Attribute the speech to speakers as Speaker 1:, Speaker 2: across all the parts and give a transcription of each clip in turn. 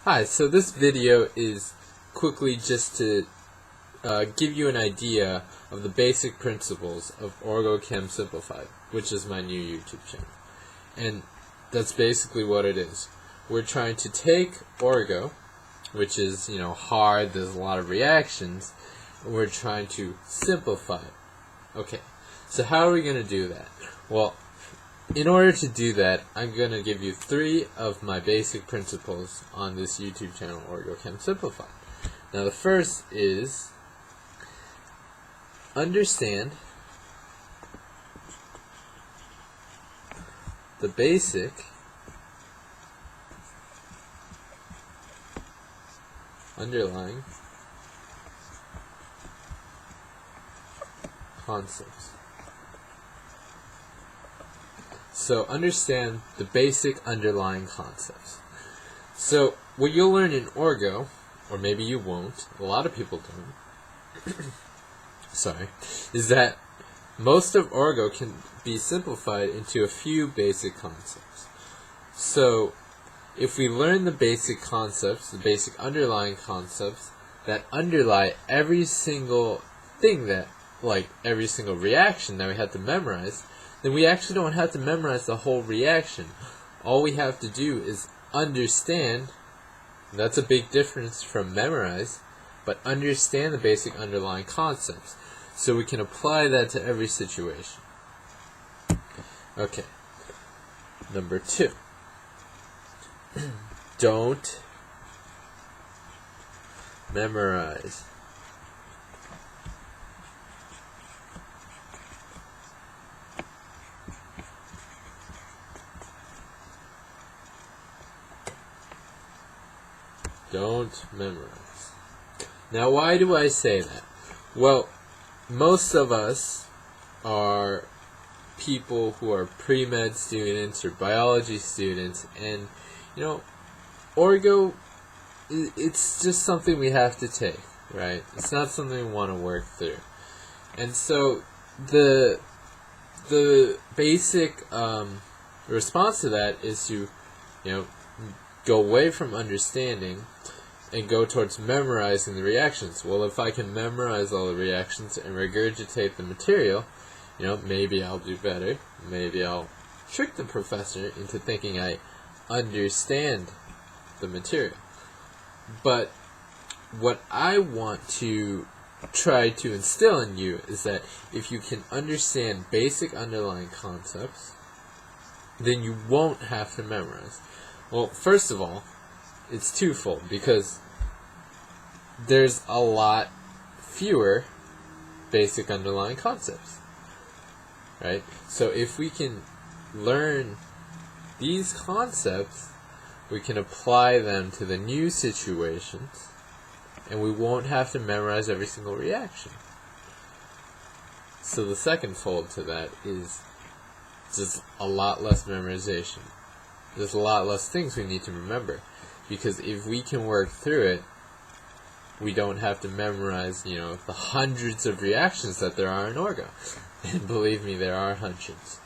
Speaker 1: Hi, so this video is quickly just to give you an idea of the basic principles of OrgoChem Simplified, which is my new YouTube channel. And that's basically what it is. We're trying to take Orgo, which is, hard, there's a lot of reactions, and we're trying to simplify it. Okay, so how are we going to do that? Well, in order to do that, I'm going to give you 3 of my basic principles on this YouTube channel, OrgoChem Simplified. Now the first is understand the basic underlying concepts. So understand the basic underlying concepts. So what you'll learn in Orgo, or maybe you won't, a lot of people don't, sorry, is that most of Orgo can be simplified into a few basic concepts. So if we learn the basic concepts, the basic underlying concepts that underlie every single thing that, like every single reaction that we have to memorize, then we actually don't have to memorize the whole reaction. All we have to do is understand. That's a big difference from memorize, but understand the basic underlying concepts so we can apply that to every situation. Okay. Number 2. Don't memorize. Don't memorize. Now, why do I say that? Well, most of us are people who are pre-med students or biology students, and Orgo, it's just something we have to take, right? It's not something we want to work through. And so the basic response to that is to go away from understanding and go towards memorizing the reactions. Well, if I can memorize all the reactions and regurgitate the material, maybe I'll do better. Maybe I'll trick the professor into thinking I understand the material. But what I want to try to instill in you is that if you can understand basic underlying concepts, then you won't have to memorize. Well, first of all, it's twofold, because there's a lot fewer basic underlying concepts, right? So if we can learn these concepts, we can apply them to the new situations, and we won't have to memorize every single reaction. So the second fold to that is just a lot less memorization. There's a lot less things we need to remember, because if we can work through it, we don't have to memorize, the hundreds of reactions that there are in Orgo. And believe me, there are hundreds.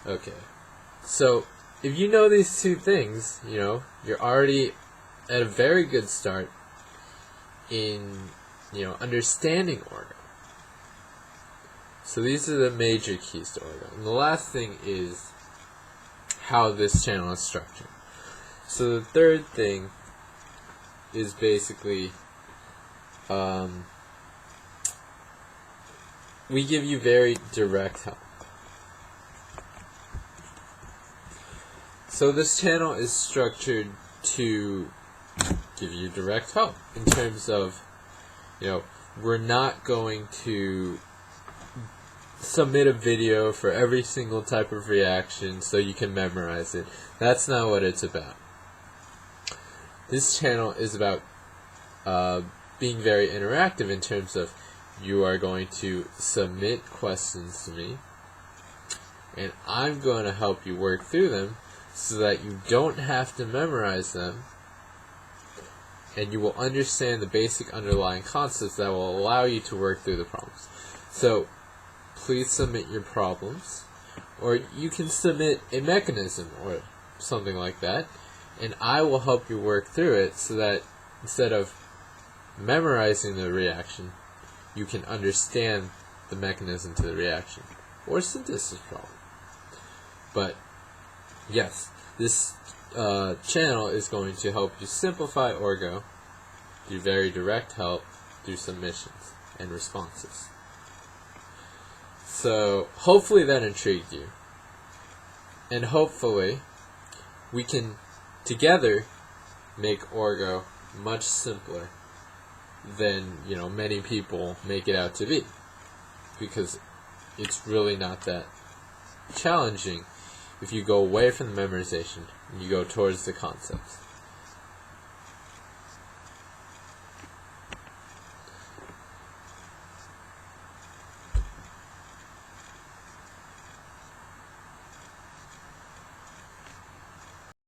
Speaker 1: Okay. So, if you know these 2 things, you're already at a very good start in, understanding Orgo. So these are the major keys to Orgo. And the last thing is how this channel is structured. So the third thing is basically we give you very direct help. So this channel is structured to give you direct help in terms of, we're not going to submit a video for every single type of reaction so you can memorize it. That's not what it's about. This channel is about being very interactive in terms of you are going to submit questions to me, and I'm going to help you work through them so that you don't have to memorize them, and you will understand the basic underlying concepts that will allow you to work through the problems. So please submit your problems, or you can submit a mechanism or something like that, and I will help you work through it so that instead of memorizing the reaction, you can understand the mechanism to the reaction, or synthesis problem. But yes, this channel is going to help you simplify Orgo through very direct help through submissions and responses. So hopefully that intrigued you, and hopefully we can together make Orgo much simpler than many people make it out to be, because it's really not that challenging if you go away from the memorization and you go towards the concepts.